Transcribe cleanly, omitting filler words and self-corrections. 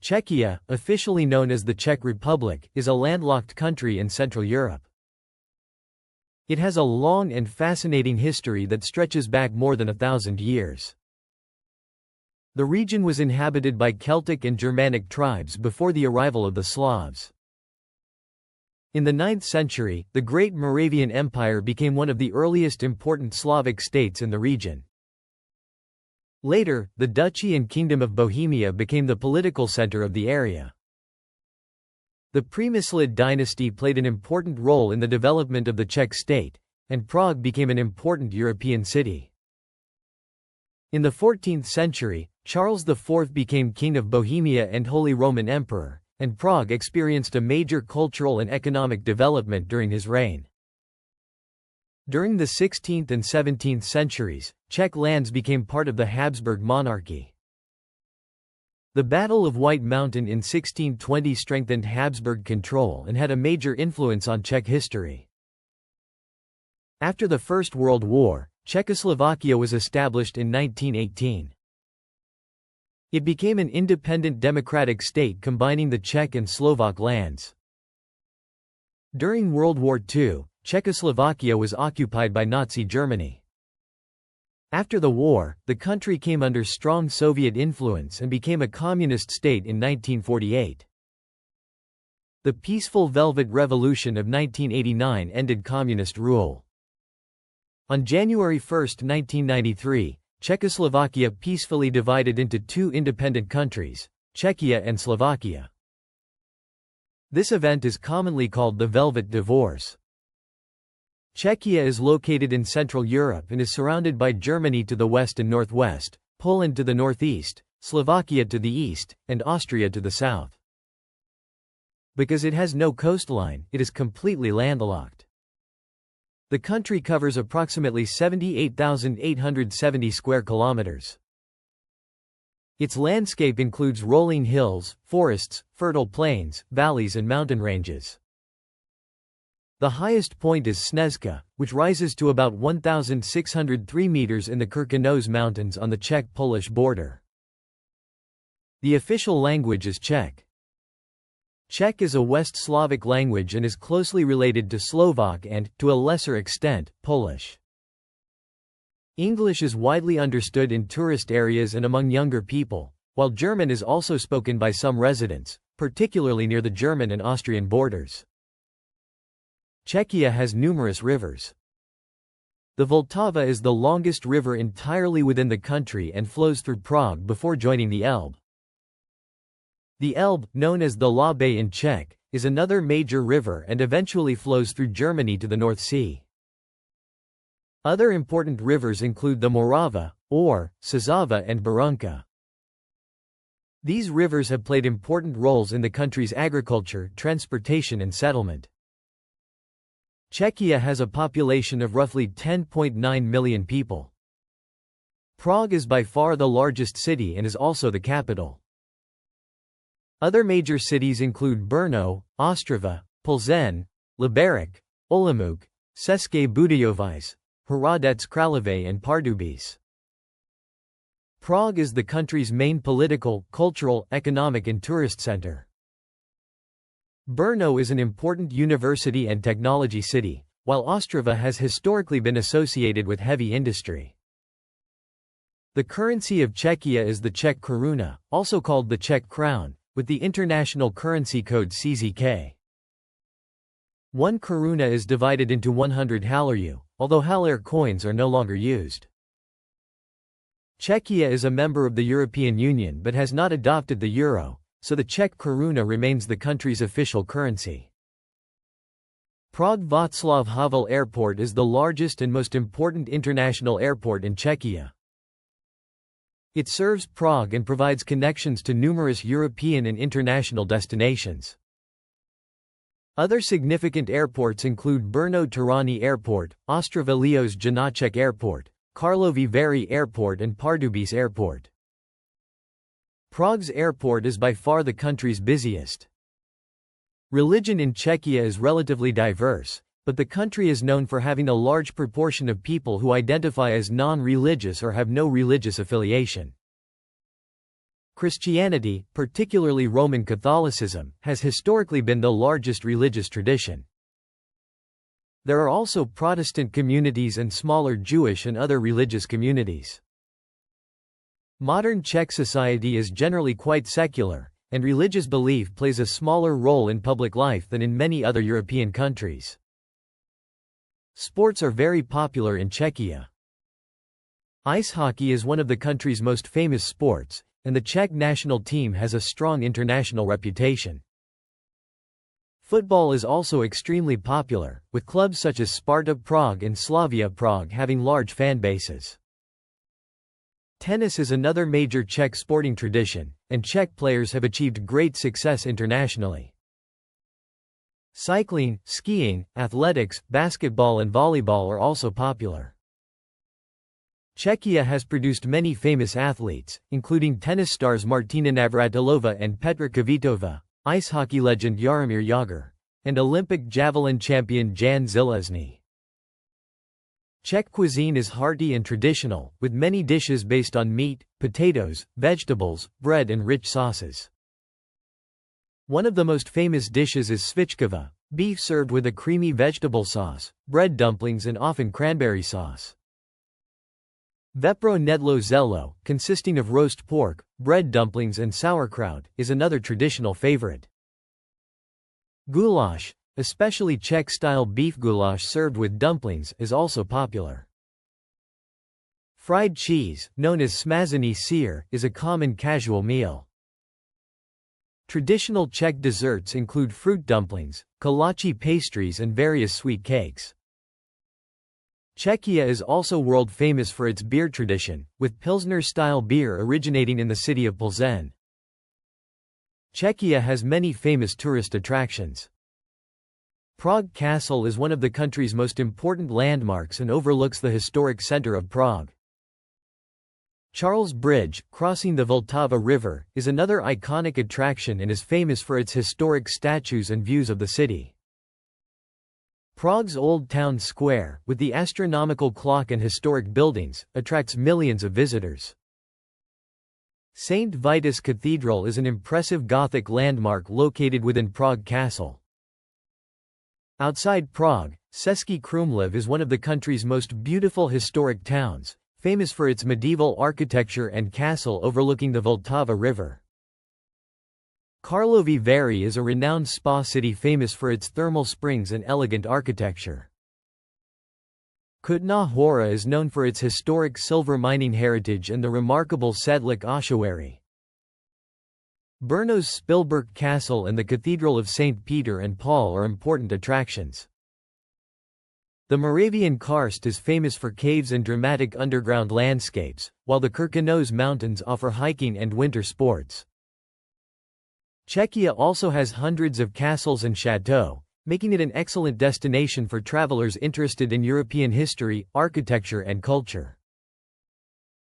Czechia, officially known as the Czech Republic, is a landlocked country in Central Europe. It has a long and fascinating history that stretches back more than 1,000 years. The region was inhabited by Celtic and Germanic tribes before the arrival of the Slavs. In the 9th century, the Great Moravian Empire became one of the earliest important Slavic states in the region. Later, the Duchy and Kingdom of Bohemia became the political center of the area. The Přemyslid dynasty played an important role in the development of the Czech state, and Prague became an important European city. In the 14th century, Charles IV became King of Bohemia and Holy Roman Emperor, and Prague experienced a major cultural and economic development during his reign. During the 16th and 17th centuries, Czech lands became part of the Habsburg monarchy. The Battle of White Mountain in 1620 strengthened Habsburg control and had a major influence on Czech history. After the First World War, Czechoslovakia was established in 1918. It became an independent democratic state combining the Czech and Slovak lands. During World War II, Czechoslovakia was occupied by Nazi Germany. After the war, the country came under strong Soviet influence and became a communist state in 1948. The peaceful Velvet Revolution of 1989 ended communist rule. On January 1, 1993, Czechoslovakia peacefully divided into two independent countries, Czechia and Slovakia. This event is commonly called the Velvet Divorce. Czechia is located in Central Europe and is surrounded by Germany to the west and northwest, Poland to the northeast, Slovakia to the east, and Austria to the south. Because it has no coastline, it is completely landlocked. The country covers approximately 78,870 square kilometers. Its landscape includes rolling hills, forests, fertile plains, valleys and mountain ranges. The highest point is Sněžka, which rises to about 1,603 meters in the Krkonoš Mountains on the Czech-Polish border. The official language is Czech. Czech is a West Slavic language and is closely related to Slovak and, to a lesser extent, Polish. English is widely understood in tourist areas and among younger people, while German is also spoken by some residents, particularly near the German and Austrian borders. Czechia has numerous rivers. The Vltava is the longest river entirely within the country and flows through Prague before joining the Elbe. The Elbe, known as the Labe in Czech, is another major river and eventually flows through Germany to the North Sea. Other important rivers include the Morava, Or, Sazava and Berounka. These rivers have played important roles in the country's agriculture, transportation and settlement. Czechia has a population of roughly 10.9 million people. Prague is by far the largest city and is also the capital. Other major cities include Brno, Ostrava, Plzeň, Liberec, Olomouc, České Budějovice, Hradec Králové and Pardubice. Prague is the country's main political, cultural, economic and tourist center. Brno is an important university and technology city, while Ostrava has historically been associated with heavy industry. The currency of Czechia is the Czech koruna, also called the Czech crown, with the international currency code CZK. 1 koruna is divided into 100 haléřů, although halér coins are no longer used. Czechia is a member of the European Union but has not adopted the euro, so the Czech koruna remains the country's official currency. Prague Václav Havel Airport is the largest and most important international airport in Czechia. It serves Prague and provides connections to numerous European and international destinations. Other significant airports include Brno Tirani Airport, Ostrava Leos Janáček Airport, Karlovy Vary Airport and Pardubice Airport. Prague's airport is by far the country's busiest. Religion in Czechia is relatively diverse, but the country is known for having a large proportion of people who identify as non-religious or have no religious affiliation. Christianity, particularly Roman Catholicism, has historically been the largest religious tradition. There are also Protestant communities and smaller Jewish and other religious communities. Modern Czech society is generally quite secular, and religious belief plays a smaller role in public life than in many other European countries. Sports are very popular in Czechia. Ice hockey is one of the country's most famous sports, and the Czech national team has a strong international reputation. Football is also extremely popular, with clubs such as Sparta Prague and Slavia Prague having large fan bases. Tennis is another major Czech sporting tradition, and Czech players have achieved great success internationally. Cycling, skiing, athletics, basketball and volleyball are also popular. Czechia has produced many famous athletes, including tennis stars Martina Navratilova and Petra Kvitova, ice hockey legend Jaromír Jágr, and Olympic javelin champion Jan Železný. Czech cuisine is hearty and traditional, with many dishes based on meat, potatoes, vegetables, bread and rich sauces. One of the most famous dishes is svičkova, beef served with a creamy vegetable sauce, bread dumplings and often cranberry sauce. Vepro nedlo zelo, consisting of roast pork, bread dumplings and sauerkraut, is another traditional favorite. Goulash, especially Czech-style beef goulash served with dumplings, is also popular. Fried cheese, known as smazany sír, is a common casual meal. Traditional Czech desserts include fruit dumplings, kolache pastries and various sweet cakes. Czechia is also world famous for its beer tradition, with Pilsner-style beer originating in the city of Plzeň. Czechia has many famous tourist attractions. Prague Castle is one of the country's most important landmarks and overlooks the historic center of Prague. Charles Bridge, crossing the Vltava River, is another iconic attraction and is famous for its historic statues and views of the city. Prague's Old Town Square, with the astronomical clock and historic buildings, attracts millions of visitors. St. Vitus Cathedral is an impressive Gothic landmark located within Prague Castle. Outside Prague, Český Krumlov is one of the country's most beautiful historic towns, famous for its medieval architecture and castle overlooking the Vltava River. Karlovy Vary is a renowned spa city famous for its thermal springs and elegant architecture. Kutná Hora is known for its historic silver mining heritage and the remarkable Sedlík ossuary. Brno's Spilberk Castle and the Cathedral of St. Peter and Paul are important attractions. The Moravian Karst is famous for caves and dramatic underground landscapes, while the Krkonoš Mountains offer hiking and winter sports. Czechia also has hundreds of castles and chateaux, making it an excellent destination for travelers interested in European history, architecture and culture.